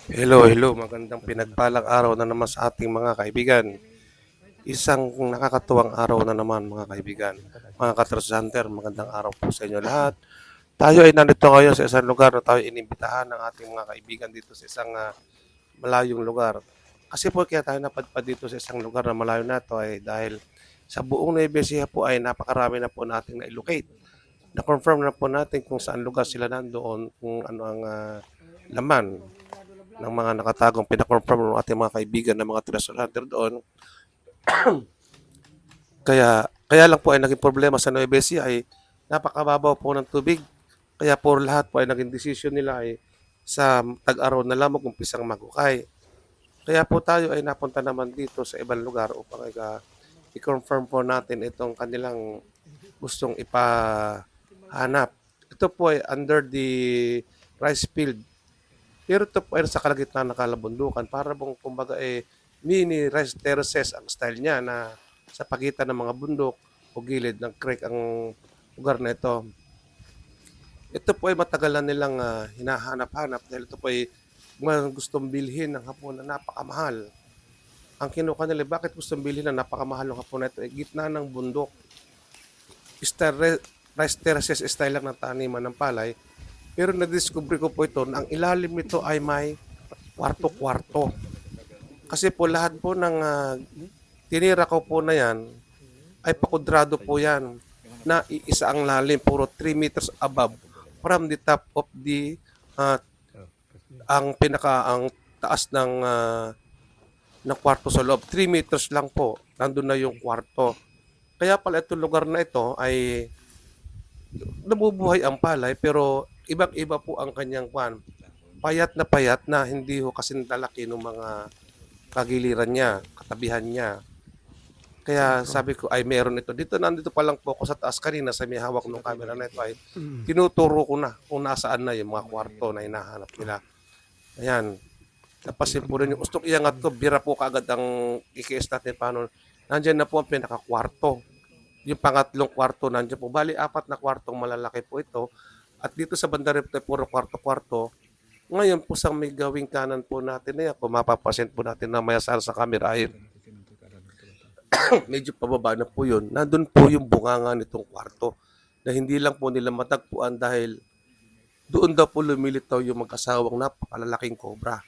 Hello, hello. Magandang pinagpalang araw na naman sa ating mga kaibigan. Isang nakakatuwang araw na naman mga kaibigan. Mga Katros Hunter, magandang araw po sa inyo lahat. Tayo ay nandito ngayon sa isang lugar na tayo inimbitahan ng ating mga kaibigan dito sa isang malayong lugar. Kasi po kaya tayo napadpad dito sa isang lugar na malayo na ito ay dahil sa buong Nueva Ecija po ay napakarami na po nating na-locate. Na-confirm na po natin kung saan lugar sila nandoon, kung ano ang laman ng mga nakatagong pinakonfirm ng ating mga kaibigan ng mga treasure hunter doon. Kaya lang po ay naging problema sa Nueva Ecija ay napakababaw po ng tubig. Kaya po lahat po ay naging decision nila ay sa tag-araw na lamang umpisang maghukay. Kaya po tayo ay napunta naman dito sa ibang lugar upang i-confirm po natin itong kanilang gustong ipahanap. Ito po ay under the rice field. Pero ito po ay sa kalagitnaan ng kalabundukan. Para bang kumbaga mini rice terraces ang style niya na sa pagitan ng mga bundok o gilid ng creek ang lugar na ito. Ito po ay matagal na nilang hinahanap-hanap dahil ito po ay gustong bilhin ng hapon na napakamahal. Ang kinuha nila, bakit gustong bilhin ng napakamahal ng hapon na ito? Gitna ng bundok. Rice terraces style lang ng taniman ng palay. Pero na-discover ko po ito na ang ilalim nito ay may kwarto-kwarto. Kasi po lahat po ng tinira ko po na yan ay pakudrado po yan na iisa ang lalim, puro 3 meters above from the top of the ang taas ng kwarto sa loob. 3 meters lang po, nandun na yung kwarto. Kaya pala itong lugar na ito ay nabubuhay ang palay pero ibang-iba po ang kanyang kwan. Payat na hindi ho kasing talaki ng mga kagiliran niya, katabihan niya. Kaya sabi ko ay meron ito. Nandito pa lang po ako sa taas kanina sa may hawak ng camera na ito ay tinuturo ko na kung nasaan na yung mga kwarto na hinahanap nila. Ayan. Napasin po rin yung ustok iyangat ko, bira po kaagad ang ikiis natin paano. Nandiyan na po ang pinaka-kwarto. Yung pangatlong kwarto nandiyan po. Bali, 4 na kwartong malalaki po ito. At dito sa banda rin po, puro kwarto-kwarto. Ngayon po sa may gawing kanan po natin na yan, kung mapapasin po natin na maya sa camera ay medyo pababa na po yun. Nandun po yung bunganga nitong kwarto na hindi lang po nila matagpuan dahil doon daw po lumilitaw yung mag-asawang napakalalaking cobra.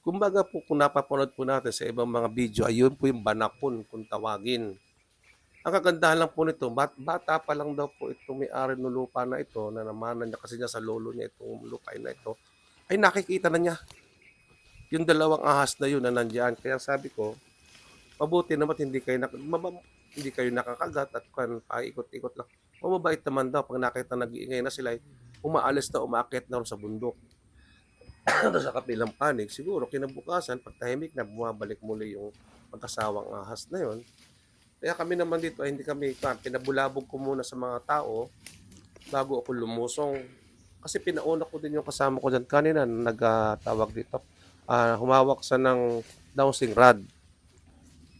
Kumbaga po kung napapanood po natin sa ibang mga video, ayun po yung banakon kung tawagin. Ang kagandahan lang po nito, bata pa lang daw po itong may-ari ng lupa na ito, na namanan niya kasi niya sa lolo niya itong lupain na ito, ay nakikita na niya yung dalawang ahas na yun na nandiyan. Kaya sabi ko, mabuti naman hindi kayo nakakagat at paikot-ikot lang. Mababait naman daw pag nakita nag-iingay na sila, umaalis na, umaakit na rin sa bundok. Sa kapilang panig, siguro kinabukasan, pag tahimik na, bumabalik muli yung magkasawang ahas na yun. Kaya kami naman dito ay hindi kami, pinabulabog ko muna sa mga tao bago ako lumusong. Kasi pinauna ko din yung kasama ko dyan kanina na nagtawag dito. Humawak sa ng dowsing rod.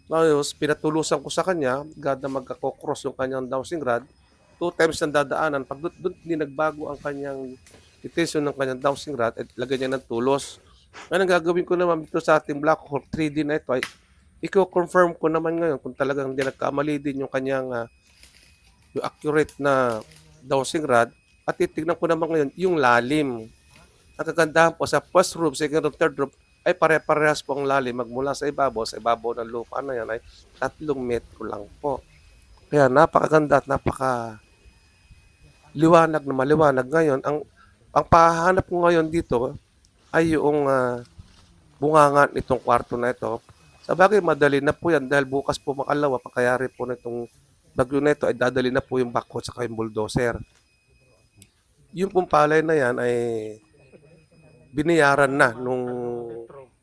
Ngayon, pinatulusan ko sa kanya, God na magkakocross yung kanyang dowsing rod. 2 times ang dadaanan. Pag doon hindi nagbago ang kanyang intention ng kanyang dowsing rod, at lagay niya ng tulos. Ngayon, ang gagawin ko naman dito sa ating Black Hawk 3D na ito ay i-confirm ko naman ngayon kung talagang hindi nagkamali din yung kanyang yung accurate na dowsing rod at titignan ko naman ngayon yung lalim. Ang kagandahan po sa first room, second room, third room ay pare-parehas po ang lalim magmula sa ibabaw ng lupa na yan ay 3 metro lang po. Kaya napakaganda at napaka liwanag na maliwanag ngayon. Ang pahanap ko ngayon dito ay yung bungangan nitong kwarto na ito. Sa bagay, madali na po yan dahil bukas po makalawa, pagkayari po nitong bagyo na ito ay dadali na po yung backhoe at yung bulldozer. Yung pong palay na yan ay binayaran na nung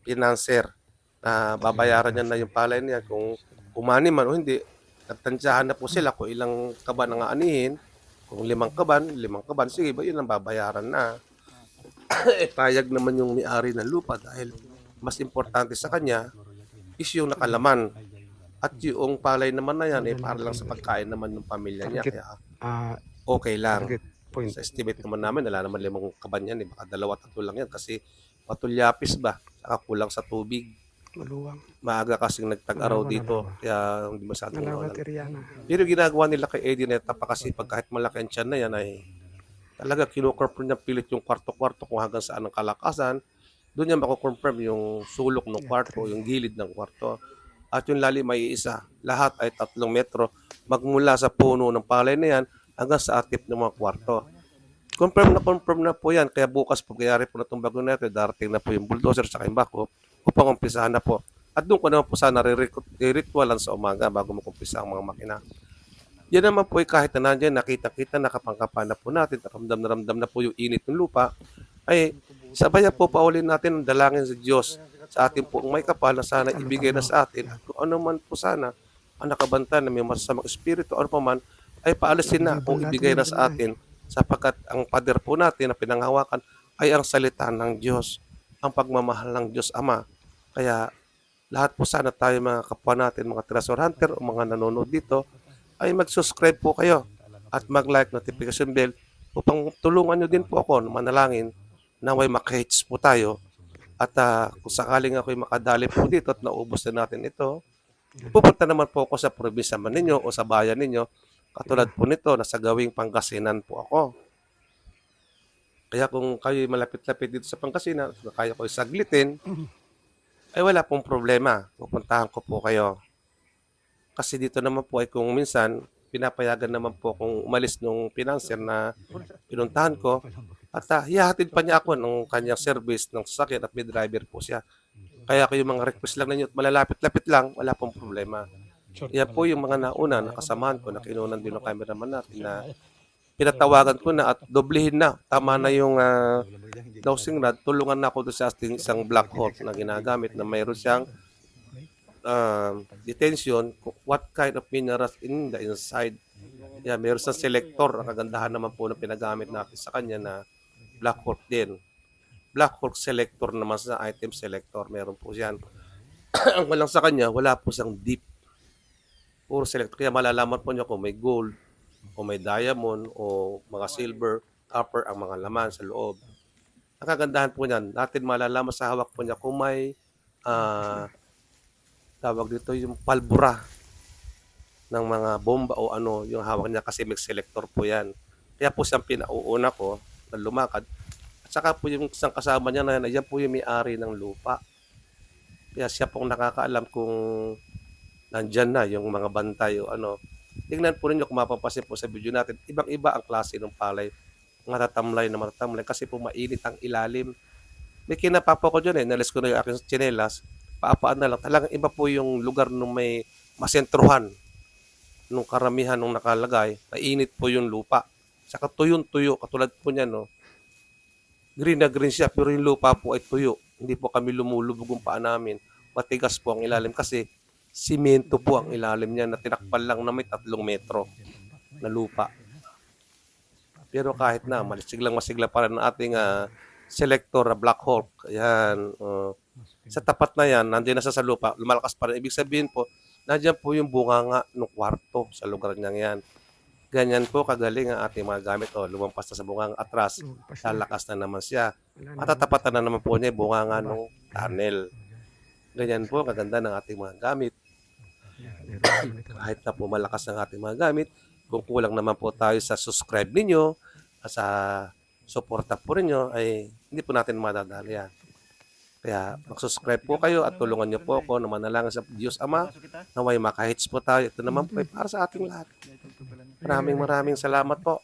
financer na babayaran niya na yung palay niya kung umani man o hindi. Nagtansyahan na po sila kung ilang kaban ang aanihin. Kung 5 kaban, sige ba yun ang babayaran na. Payag naman yung may-ari ng lupa dahil mas importante sa kanya is yung nakalaman. At yung palay naman na yan, para lang sa pagkain naman ng pamilya niya. Target, Kaya ah, okay lang. target point. Sa estimate naman namin, wala naman 5 kaban yan. Baka 2, 3 lang yan kasi patulyapis ba? Saka kulang sa tubig. Maluwang. Maaga kasing nagtag-araw Nalawa, dito. nalawa. Kaya hindi masyadong Nalawa nawalan. teriya na. Pero ginagawa nila kay Eddie Neta pa kasi pag kahit malaki ang tiyan na yan ay talaga kinukonfirm niya pilit yung kwarto-kwarto kung hanggang saan ang kalakasan. Doon niya makukonfirm yung sulok ng kwarto, yung gilid ng kwarto. At yung lalim ay isa. Lahat ay 3 metro. Magmula sa puno ng palay na yan hanggang sa atip ng mga kwarto. Confirm na po yan. Kaya bukas po, kayari po na itong bago natin, darating na po yung bulldozer sa bako upang umpisahan na po. At doon ko naman po sana riritualan sa umaga bago makumpisa ang mga makina. Yan naman po ay kahit na nandiyan, nakita-kita, nakapangkapan na po natin, ramdam na po yung init ng lupa, ay sabayan po paulin natin ang dalangin sa Diyos sa ating po may kapal na sana ibigay na sa atin. At kung ano man po sana ang nakabanta na may masasamang espiritu ano pa man, ay paalisin na o ibigay na sa atin sapagkat ang pader po natin na pinanghawakan ay ang salita ng Diyos, ang pagmamahal ng Diyos Ama. Kaya lahat po sana tayo mga kapwa natin, mga treasure hunter o mga nanonood dito, ay mag-subscribe po kayo at mag-like notification bell upang tulungan nyo din po ako na manalangin na may makahits po tayo. At kung sakaling ako'y makadali po dito at naubos na natin ito, pupunta naman po ako sa probinsya man ninyo o sa bayan ninyo. Katulad po nito, nasa gawing Pangasinan po ako. Kaya kung kayo malapit-lapit dito sa Pangasinan, kaya ko saglitin, ay wala pong problema. Pupuntahan ko po kayo. Kasi dito naman po ay kung minsan, pinapayagan naman po kung umalis nung financer na pinuntahan ko. At hihahatid pa niya ako ng kanyang service ng sasakyan at may driver po siya. Kaya kayo mga request lang ninyo at malalapit-lapit lang, wala pong problema. Yan po yung mga nauna na kasamahan ko na kinunan din ng cameraman natin na pinatawagan ko na at doblehin na. Tama na yung dowsing rod. Tulungan na ako doon sa ating isang Black Hawk na ginagamit na mayroon siyang detention. What kind of minerals in the inside. Yeah, mayroon siyang selector. Ang kagandahan naman po na pinagamit natin sa kanya na Black Hawk din. Black Hawk selector naman sa item selector. Meron po yan. Ang walang sa kanya, wala po siyang deep. Puro selector. Kaya malalaman po niya kung may gold, o may diamond, o mga silver, copper ang mga laman sa loob. Ang kagandahan po niyan, natin malalaman sa hawak po niya kung may tawag dito yung palbura ng mga bomba o ano yung hawak niya kasi may selector po yan. Kaya po siyang pinauuna ko na lumakad. At saka po yung isang kasama niya na yan po yung may-ari ng lupa. Kaya siya pong nakakaalam kung nandyan na yung mga bantay o ano. Tingnan po ninyo kung mapapansin po sa video natin, ibang-iba ang klase ng palay. Matatamlay na matatamlay kasi po mainit ang ilalim. May kinapapa ko dyan nalis ko na yung aking tsinelas, paapaan na lang. Talagang iba po yung lugar nung may masentruhan nung karamihan nung nakalagay, mainit po yung lupa. Saka tuyong-tuyo, katulad po niya, no? Green na green siya, pero yung lupa po ay tuyo. Hindi po kami lumulubog yung paa namin. Matigas po ang ilalim kasi simento po ang ilalim niya na tinakpan lang na may 3 metro na lupa. Pero kahit na, masiglang-masigla pa rin ang ating selector na Black Hawk. Ayan. Sa tapat na yan, nandiyan na sa lupa, lumalakas pa rin. Ibig sabihin po, nandiyan po yung bunganga ng kwarto sa lugar niyang yan. Ganyan po kagaling ang ating mga gamit. Lumampas na sa bunganga atras, lalakas na naman siya. Matatapatan na naman po niya yung bunganga ng tunnel. Ganyan po kaganda ng ating mga gamit. Kahit na po malakas ang ating mga gamit, kung kulang naman po tayo sa subscribe ninyo, sa suporta po ninyo, ay hindi po natin madadali yan. Kaya mag-subscribe po kayo at tulungan niyo po ako na manalangin sa Diyos Ama na may makahits po tayo. Ito naman po ay para sa ating lahat. Maraming salamat po.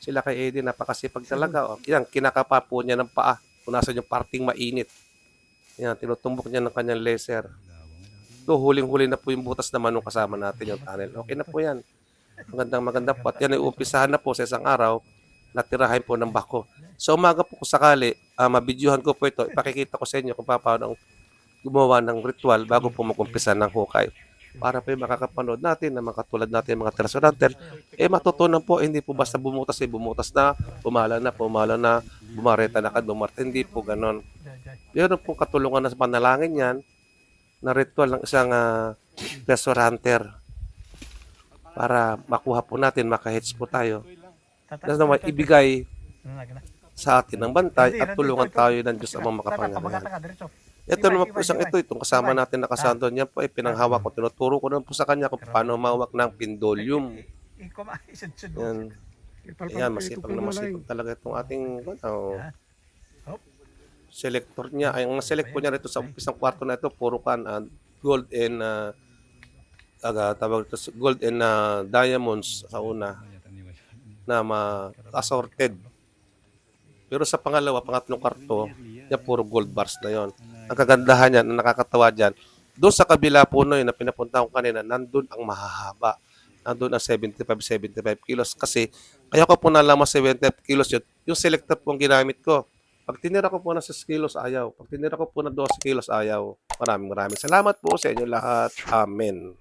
Sila kay Eddie, napakasipag talaga. Yan, kinakapa po niya ng paa kung nasa yung parting mainit. Yan, tinutumbok niya ng kanyang laser. So, huling-huli na po yung butas naman nung kasama natin yung tunnel. Okay na po yan. Maganda po. At yan ay umpisahan na po sa isang araw, natirahin po ng bako. Sa umaga po kung sakali, mabidyohan ko po ito, ipakikita ko sa inyo kung paano gumawa ng ritual bago po mag-umpisa ng hukay. Para po yung makakapanood natin na makatulad natin mga treasure hunter, matutunan po, hindi po basta bumutas na, pumala na, bumareta na ka, dumarte. Hindi po ganon. Meron pong katulungan na sa panalangin yan, na ritual ng isang treasure hunter para makuha po natin, makahits po tayo. Na naman ibigay sa atin ng bantay at tulungan tayo ng Diyos ang makapangyarihan. Ito naman po isang itong kasama natin nakasando niya po ay pinanghawak ko. Tinuturo ko naman po sa kanya kung paano mawak ng pindolyum. Yan. Yan, masipag na masipag talaga itong ating selector niya. Ay, ang select po niya rito sa isang kwarto na ito, puro gold and tawag ito, gold and diamonds sa una na assorted. Pero sa pangatlong kwarto, niya puro gold bars na yon. Ang kagandahan niyan, ang nakakatawa diyan, doon sa kabila po na yun na pinapunta ko kanina, nandun ang mahahaba. Nandun ang 75 kilos. Kasi, kaya ko po nalaman 75 kilos yun, yung selector po ang ginamit ko. Pag tinira ko po na 6 kilos, ayaw. Pag tinira ko po na 12 kilos, ayaw. Maraming salamat po sa inyo lahat. Amen.